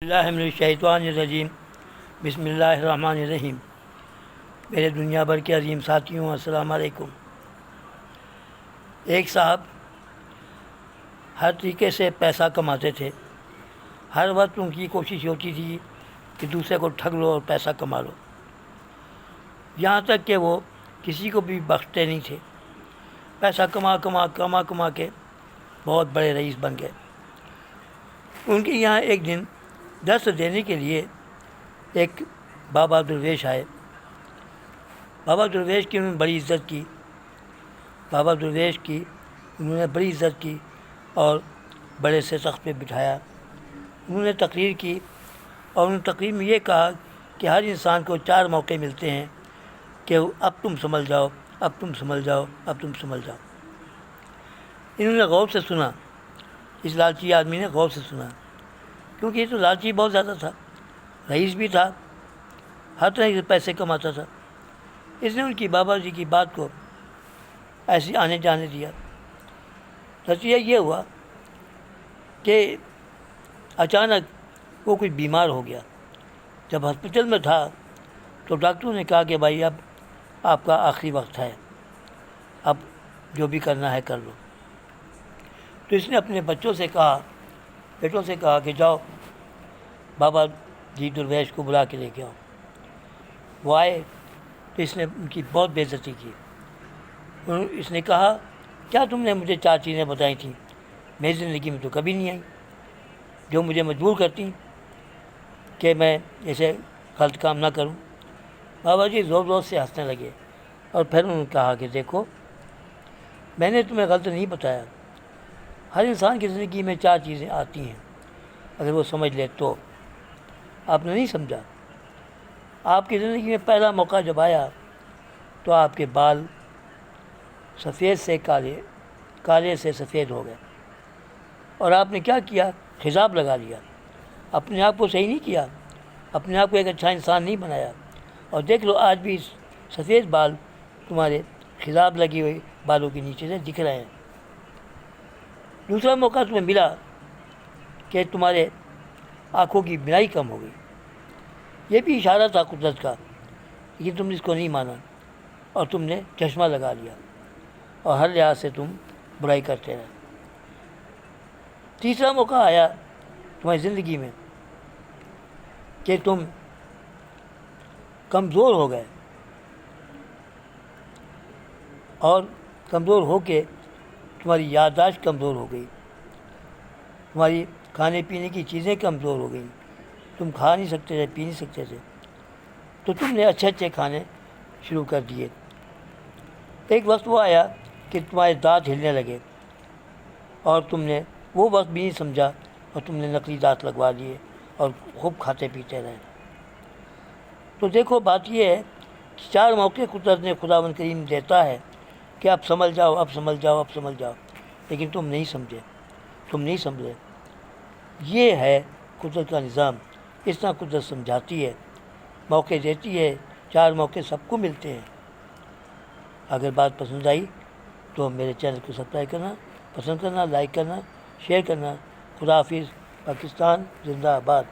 اللہ من الشیطان الرجیم بسم اللہ الرحمن الرحیم۔ میرے دنیا بھر کے عظیم ساتھیوں، السلام علیکم۔ ایک صاحب ہر طریقے سے پیسہ کماتے تھے۔ ہر وقت ان کی کوشش ہوتی تھی کہ دوسرے کو ٹھگ لو اور پیسہ کما لو، یہاں تک کہ وہ کسی کو بھی بخشتے نہیں تھے۔ پیسہ کما کے بہت بڑے رئیس بن گئے۔ ان کے یہاں ایک دن درس دینے کے لیے ایک بابا درویش آئے۔ بابا درویش کی انہوں نے بڑی عزت کی، اور بڑے سے تخت پہ بٹھایا۔ انہوں نے تقریر کی اور انہوں نے تقریر میں یہ کہا کہ ہر انسان کو 4 موقع ملتے ہیں کہ اب تم سنبھل جاؤ، اب تم سنبھل جاؤ، اب تم سنبھل جاؤ۔ انہوں نے غور سے سنا، اس لالچی آدمی نے غور سے سنا، کیونکہ یہ تو لالچی بہت زیادہ تھا، رئیس بھی تھا، ہر طرح کے پیسے کماتا تھا۔ اس نے ان کی بابا جی کی بات کو ایسے آنے جانے دیا۔ نتیجہ یہ ہوا کہ اچانک وہ کچھ بیمار ہو گیا۔ جب ہاسپٹل میں تھا تو ڈاکٹروں نے کہا کہ بھائی اب آپ کا آخری وقت ہے، اب جو بھی کرنا ہے کر لو۔ تو اس نے اپنے بیٹوں سے کہا کہ جاؤ بابا جی درویش کو بلا کے لے کے آؤ۔ وہ آئے تو اس نے ان کی بہت بے عزتی کی۔ اس نے کہا کیا تم نے مجھے 4 چیزیں بتائی تھیں، میری زندگی میں تو کبھی نہیں آئی، جو مجھے مجبور کرتی کہ میں ایسے غلط کام نہ کروں۔ بابا جی زور زور سے ہنسنے لگے اور پھر انہوں نے کہا کہ دیکھو، میں نے تمہیں غلط نہیں بتایا، ہر انسان کی زندگی میں 4 چیزیں آتی ہیں، اگر وہ سمجھ لے تو۔ آپ نے نہیں سمجھا۔ آپ کی زندگی میں پہلا موقع جب آیا تو آپ کے بال سفید سے کالے سے سفید ہو گئے، اور آپ نے کیا کیا؟ خضاب لگا لیا، اپنے آپ کو صحیح نہیں کیا، اپنے آپ کو ایک اچھا انسان نہیں بنایا، اور دیکھ لو آج بھی سفید بال تمہارے خضاب لگی ہوئی بالوں کے نیچے سے دکھ رہے ہیں۔ دوسرا موقع تمہیں ملا کہ تمہارے آنکھوں کی بینائی کم ہو گئی، یہ بھی اشارہ تھا قدرت کا، لیکن تم نے اس کو نہیں مانا اور تم نے چشمہ لگا لیا اور ہر لحاظ سے تم برائی کرتے رہے۔ تیسرا موقع آیا تمہاری زندگی میں کہ تم کمزور ہو گئے، اور کمزور ہو کے تمہاری یادداشت کمزور ہو گئی، تمہاری کھانے پینے کی چیزیں کمزور ہو گئیں، تم کھا نہیں سکتے تھے، پی نہیں سکتے تھے، تو تم نے اچھے کھانے شروع کر دیے۔ ایک وقت وہ آیا کہ تمہارے دانت ہلنے لگے، اور تم نے وہ وقت بھی نہیں سمجھا اور تم نے نقلی دانت لگوا لیے اور خوب کھاتے پیتے رہے۔ تو دیکھو بات یہ ہے کہ 4 موقع قدرت نے خداوند کریم دیتا ہے کہ اب سنبھل جاؤ، اب سنبھل جاؤ، اب سنبھل جاؤ، لیکن تم نہیں سمجھے، تم نہیں سمجھے۔ یہ ہے قدرت کا نظام، اس طرح قدرت سمجھاتی ہے، موقع دیتی ہے، 4 موقع سب کو ملتے ہیں۔ اگر بات پسند آئی تو میرے چینل کو سبسکرائب کرنا، پسند کرنا، لائک کرنا، شیئر کرنا۔ خدا حافظ۔ پاکستان زندہ آباد۔